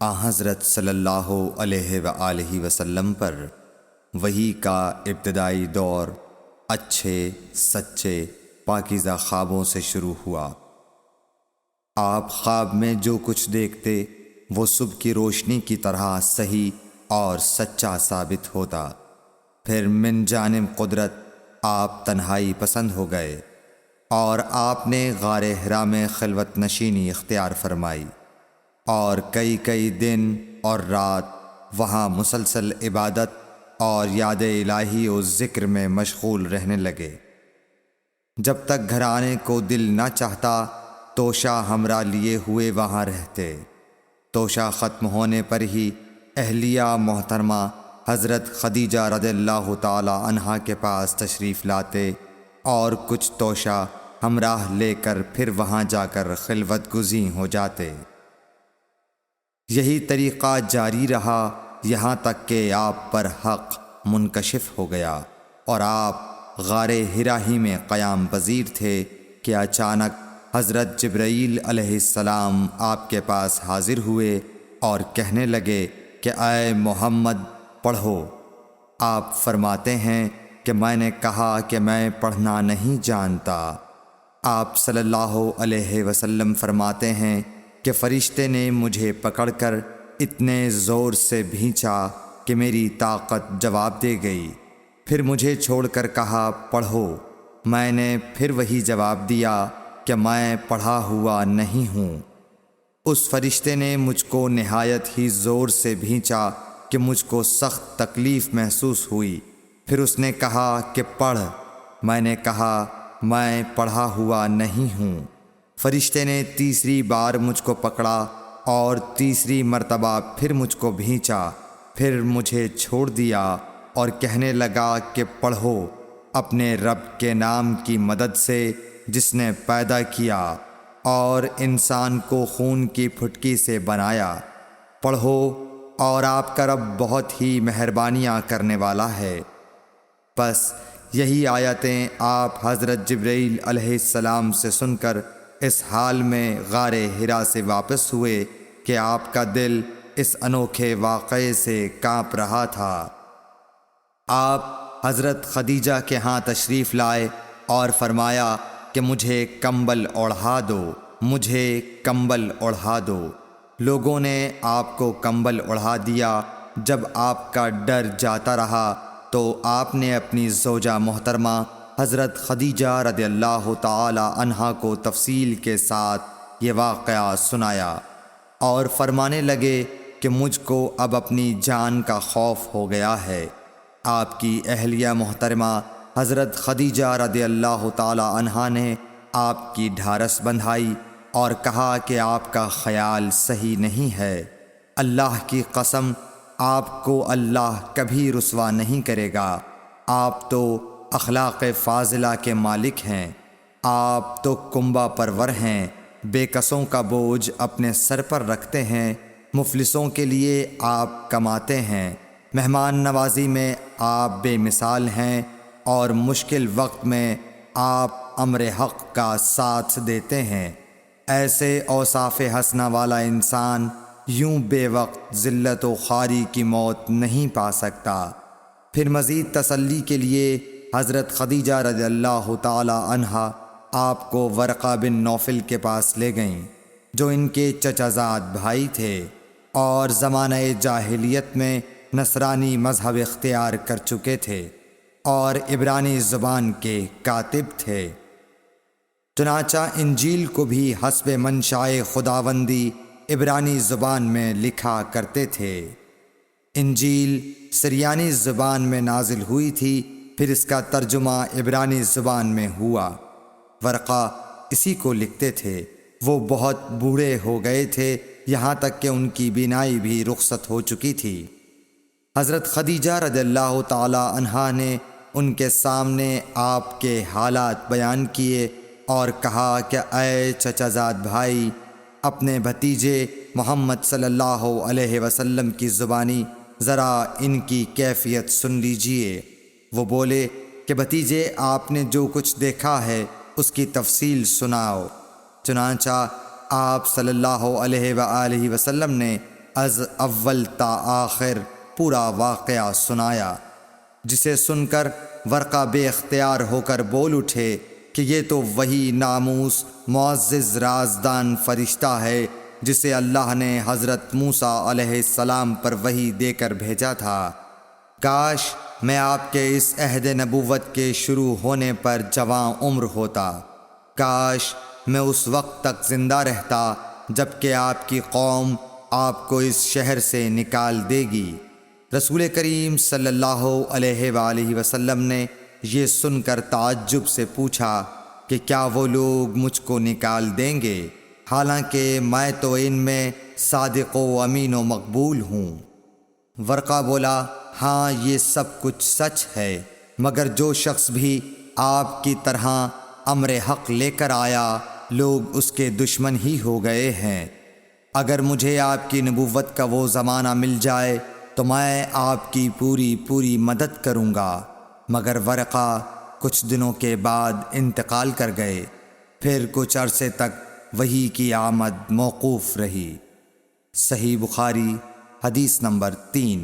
حضرت صلی اللہ علیہ وآلہ وسلم پر وحی کا ابتدائی دور اچھے سچے پاکیزہ خوابوں سے شروع ہوا۔ آپ خواب میں جو کچھ دیکھتے وہ صبح کی روشنی کی طرح صحیح اور سچا ثابت ہوتا۔ پھر من جانب قدرت آپ تنہائی پسند ہو گئے اور آپ نے غار حرا میں خلوت نشینی اختیار فرمائی اور کئی دن اور رات وہاں مسلسل عبادت اور یاد الہی و ذکر میں مشغول رہنے لگے۔ جب تک گھر آنے کو دل نہ چاہتا توشہ ہمراہ لیے ہوئے وہاں رہتے۔ توشہ ختم ہونے پر ہی اہلیہ محترمہ حضرت خدیجہ رضی اللہ تعالی عنہا کے پاس تشریف لاتے اور کچھ توشہ ہمراہ لے کر پھر وہاں جا کر خلوت گزین ہو جاتے۔ یہی طریقہ جاری رہا یہاں تک کہ آپ پر حق منکشف ہو گیا اور آپ غار حرا ہی میں قیام پذیر تھے کہ اچانک حضرت جبرائیل علیہ السلام آپ کے پاس حاضر ہوئے اور کہنے لگے کہ اے محمد پڑھو۔ آپ فرماتے ہیں کہ میں نے کہا کہ میں پڑھنا نہیں جانتا۔ آپ صلی اللہ علیہ وسلم فرماتے ہیں کہ فرشتے نے مجھے پکڑ کر اتنے زور سے بھینچا کہ میری طاقت جواب دے گئی۔ پھر مجھے چھوڑ کر کہا پڑھو۔ میں نے پھر وہی جواب دیا کہ میں پڑھا ہوا نہیں ہوں۔ اس فرشتے نے مجھ کو نہایت ہی زور سے بھینچا کہ مجھ کو سخت تکلیف محسوس ہوئی۔ پھر اس نے کہا کہ پڑھ۔ میں نے کہا میں پڑھا ہوا نہیں ہوں۔ فرشتے نے تیسری بار مجھ کو پکڑا اور تیسری مرتبہ پھر مجھ کو بھینچا۔ پھر مجھے چھوڑ دیا اور کہنے لگا کہ پڑھو اپنے رب کے نام کی مدد سے جس نے پیدا کیا اور انسان کو خون کی پھٹکی سے بنایا۔ پڑھو اور آپ کا رب بہت ہی مہربانیاں کرنے والا ہے۔ بس یہی آیتیں آپ حضرت جبرائیل علیہ السلام سے سن کر اس حال میں غار حرا سے واپس ہوئے کہ آپ کا دل اس انوکھے واقعے سے کانپ رہا تھا۔ آپ حضرت خدیجہ کے ہاں تشریف لائے اور فرمایا کہ مجھے کمبل اوڑھا دو، مجھے کمبل اوڑھا دو۔ لوگوں نے آپ کو کمبل اوڑھا دیا۔ جب آپ کا ڈر جاتا رہا تو آپ نے اپنی زوجہ محترمہ حضرت خدیجہ رضی اللہ تعالی عنہا کو تفصیل کے ساتھ یہ واقعہ سنایا اور فرمانے لگے کہ مجھ کو اب اپنی جان کا خوف ہو گیا ہے۔ آپ کی اہلیہ محترمہ حضرت خدیجہ رضی اللہ تعالی عنہا نے آپ کی ڈھارس بندھائی اور کہا کہ آپ کا خیال صحیح نہیں ہے۔ اللہ کی قسم آپ کو اللہ کبھی رسوا نہیں کرے گا۔ آپ تو اخلاق فاضلہ کے مالک ہیں۔ آپ تو کنبہ پرور ہیں، بے کسوں کا بوجھ اپنے سر پر رکھتے ہیں، مفلسوں کے لیے آپ کماتے ہیں، مہمان نوازی میں آپ بے مثال ہیں اور مشکل وقت میں آپ امر حق کا ساتھ دیتے ہیں۔ ایسے اوصاف حسنہ والا انسان یوں بے وقت ذلت و خواری کی موت نہیں پا سکتا۔ پھر مزید تسلی کے لیے حضرت خدیجہ رضی اللہ تعالی عنہا آپ کو ورقہ بن نوفل کے پاس لے گئیں جو ان کے چچا زاد بھائی تھے اور زمانہ جاہلیت میں نصرانی مذہب اختیار کر چکے تھے اور عبرانی زبان کے کاتب تھے۔ چنانچہ انجیل کو بھی حسب منشائے خداوندی عبرانی زبان میں لکھا کرتے تھے۔ انجیل سریانی زبان میں نازل ہوئی تھی، پھر اس کا ترجمہ عبرانی زبان میں ہوا۔ ورقہ اسی کو لکھتے تھے۔ وہ بہت بوڑھے ہو گئے تھے، یہاں تک کہ ان کی بینائی بھی رخصت ہو چکی تھی۔ حضرت خدیجہ رضی اللہ تعالی عنہا نے ان کے سامنے آپ کے حالات بیان کیے اور کہا کہ اے چچا زاد بھائی، اپنے بھتیجے محمد صلی اللہ علیہ وسلم کی زبانی ذرا ان کی کیفیت سن لیجئے۔ وہ بولے کہ بھتیجے آپ نے جو کچھ دیکھا ہے اس کی تفصیل سناؤ۔ چنانچہ آپ صلی اللہ علیہ وآلہ وسلم نے از اول تا آخر پورا واقعہ سنایا، جسے سن کر ورقہ بے اختیار ہو کر بول اٹھے کہ یہ تو وہی ناموس معزز رازدان فرشتہ ہے جسے اللہ نے حضرت موسیٰ علیہ السلام پر وحی دے کر بھیجا تھا۔ کاش میں آپ کے اس عہد نبوت کے شروع ہونے پر جواں عمر ہوتا، کاش میں اس وقت تک زندہ رہتا جب کہ آپ کی قوم آپ کو اس شہر سے نکال دے گی۔ رسول کریم صلی اللہ علیہ وآلہ وسلم نے یہ سن کر تعجب سے پوچھا کہ کیا وہ لوگ مجھ کو نکال دیں گے، حالانکہ میں تو ان میں صادق و امین و مقبول ہوں۔ ورقہ بولا، ہاں یہ سب کچھ سچ ہے، مگر جو شخص بھی آپ کی طرح امر حق لے کر آیا لوگ اس کے دشمن ہی ہو گئے ہیں۔ اگر مجھے آپ کی نبوت کا وہ زمانہ مل جائے تو میں آپ کی پوری مدد کروں گا، مگر ورقہ کچھ دنوں کے بعد انتقال کر گئے، پھر کچھ عرصے تک وحی کی آمد موقوف رہی۔ صحیح بخاری حدیث نمبر 3۔